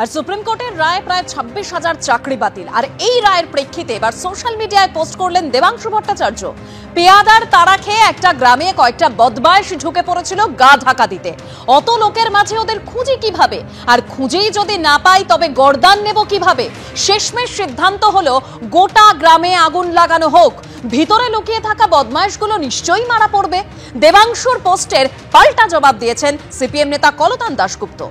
আর supreme কোর্টের রায় প্রায় 26,000 চাকরি বাতিল। আর এই রায়ের প্রেক্ষিতে এবার সোশ্যাল মিডিয়ায় পোস্ট করলেন দেবাংশু ভট্টাচার্য। পেয়াদার তাড়া খেয়ে একটা গ্রামে কয়েকটা বদমাইশ ঢুকে পড়েছিল গা ঢাকা দিতে। অত লোকের মাঝে ওদের খুঁজি কিভাবে, আর খুঁজেই যদি না পাই তবে গর্দান নেব কিভাবে? শেষমেশ সিদ্ধান্ত হলো গোটা গ্রামে আগুন লাগানো হোক, ভিতরে লুকিয়ে থাকা বদমাইশগুলো নিশ্চয়ই মারা পড়বে। দেবাংশুর পোস্টের পাল্টা জবাব দিয়েছেন সিপিএম নেতা কলতান দাশগুপ্ত।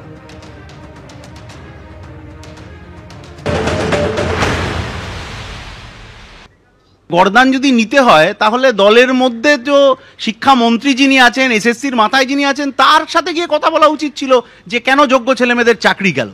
গর্দান যদি নিতে হয় তাহলে দলের মধ্যে তো শিক্ষামন্ত্রী যিনি আছেন, এসএসসির মাথায় যিনি আছেন, তার সাথে গিয়ে কথা বলা উচিত ছিল যে কেন যোগ্য ছেলেমেয়েদের চাকরি গেল।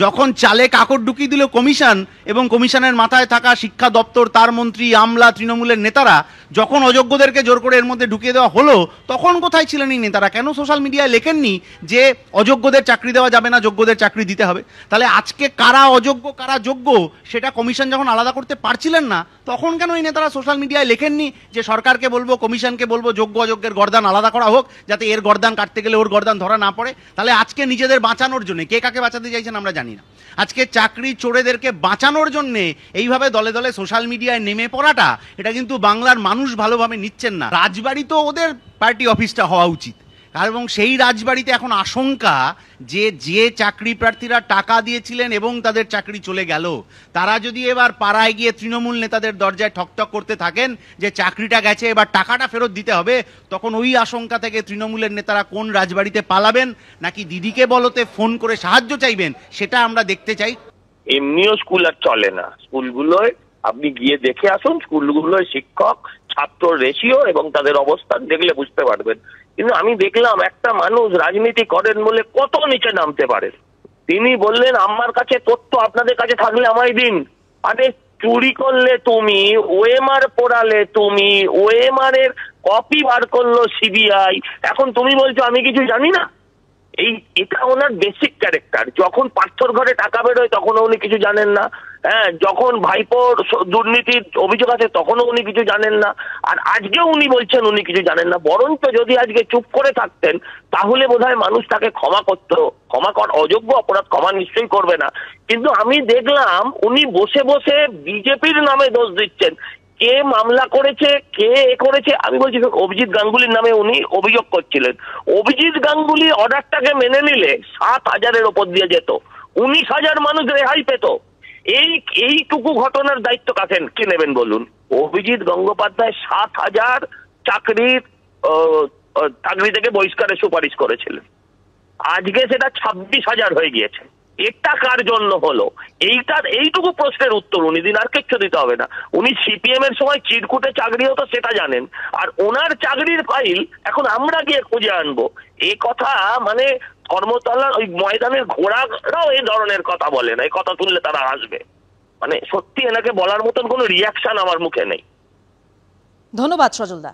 যখন চালে কাকড় ঢুকিয়ে দিল কমিশন এবং কমিশনের মাথায় থাকা শিক্ষা দপ্তর, তার মন্ত্রী, আমলা, তৃণমূলের নেতারা, যখন অযোগ্যদেরকে জোর করে এর মধ্যে ঢুকিয়ে দেওয়া হলো, তখন কোথায় ছিলেন এই নেতারা? কেন সোশ্যাল মিডিয়ায় লেখেননি যে অযোগ্যদের চাকরি দেওয়া যাবে না, যোগ্যদের চাকরি দিতে হবে? তাহলে আজকে কারা অযোগ্য কারা যোগ্য সেটা কমিশন যখন আলাদা করতে পারছিলেন না, তখন কেন এই নেতারা সোশ্যাল মিডিয়ায় লেখেননি যে সরকারকে বলবো, কমিশনকে বলবো যোগ্য অযোগ্যের গর্দান আলাদা করা হোক, যাতে এর গর্দান কাটতে গেলে ওর গর্দান ধরা না পড়ে? তাহলে আজকে নিজেদের বাঁচানোর জন্য, কে কাকে বাঁচাতে চাইছেন আমরা জানি না, আজকে চাকরি চোরেদেরকে বাঁচানোর জন্য এইভাবে দলে দলে সোশ্যাল মিডিয়ায় নেমে পড়াটা, এটা কিন্তু বাংলার মানুষ ভালোভাবে নিচ্ছেন না। রাজবাড়ি তো ওদের পার্টি অফিসটা হওয়া উচিত, এবং সেই রাজবাড়িতে এখন আশঙ্কা যে চাকরি প্রার্থীরা টাকা দিয়েছিলেন এবং তাদের চাকরি চলে গেল, তারা যদি এবার পাড়ায় গিয়ে তৃণমূল নেতাদের দরজায় ঠকঠক করতে থাকেন যে চাকরিটা গেছে, এবার টাকাটা ফেরত দিতে হবে, তখন ওই আশঙ্কা থেকে তৃণমূলের নেতারা কোন রাজবাড়িতে পালাবেন, নাকি দিদিকে বলতে ফোন করে সাহায্য চাইবেন, সেটা আমরা দেখতে চাই। এমনিও স্কুল আর চলে না, স্কুলগুলোয় আপনি গিয়ে দেখে আসুন, স্কুলগুলোয় শিক্ষক ছাত্র রেশিও এবং তাদের অবস্থান দেখলে বুঝতে পারবেন। কিন্তু আমি দেখলাম একটা মানুষ রাজনীতি করেন বলে কত নিচে নামতে পারে। তিনি বললেন আমার কাছে তথ্য আপনাদের কাছে থাকলে আমায় দিন। আরে চুরি করলে তুমি, ওএমআর পোড়ালে তুমি, ওএমআর এর কপি বার করলো সিবিআই, এখন তুমি বলছো আমি কিছু জানি না? এটা ওনার বেসিক ক্যারেক্টার। যখন পার্থর ঘরে টাকা বেরোয় তখনও উনি কিছু জানেন না, হ্যাঁ, যখন ভাইপোর দুর্নীতির অভিযোগ আছে তখনও উনি কিছু জানেন না, আর আজকেও উনি বলছেন উনি কিছু জানেন না। বরঞ্চ যদি আজকে চুপ করে থাকতেন তাহলে বোধহয় মানুষ তাকে ক্ষমা করতো। অযোগ্য অপরাধ ক্ষমা নিশ্চয়ই করবে না, কিন্তু আমি দেখলাম উনি বসে বসে বিজেপির নামে দোষ দিচ্ছেন। কে মামলা করেছে, কে করেছে? আমি বলছি অভিজিৎ গাঙ্গুলির নামে উনি অভিযোগ করছিলেন। অভিজিৎ গাঙ্গুলি অর্ডারটাকে মেনে নিলে 7,000-এর ওপর দিয়ে যেত, 19,000 মানুষ রেহাই পেত। এইটুকু ঘটনার দায়িত্ব কে নেবেন বলুন? অভিজিৎ গঙ্গোপাধ্যায় 7,000 চাকরি থেকে বহিষ্কারের সুপারিশ করেছিলেন, আজকে সেটা 26,000 হয়ে গিয়েছে। এটা কার জন্য হলো? এইটুকু প্রশ্নের উত্তর উনি দিন, আর কিচ্ছু দিতে হবে না। উনি সিপিএম এর সময় চিরকুটে চাকরি হতো সেটা জানেন, আর ওনার চাকরির ফাইল এখন আমরা গিয়ে খুঁজে আনবো, এ কথা মানে কর্মতলার ওই ময়দানের ঘোড়ারাও এই ধরনের কথা বলে না। এই কথা শুনলে তারা হাসবে। মানে সত্যি এনাকে বলার মতন কোনো রিয়াকশন আমার মুখে নেই। ধন্যবাদ সজলদা।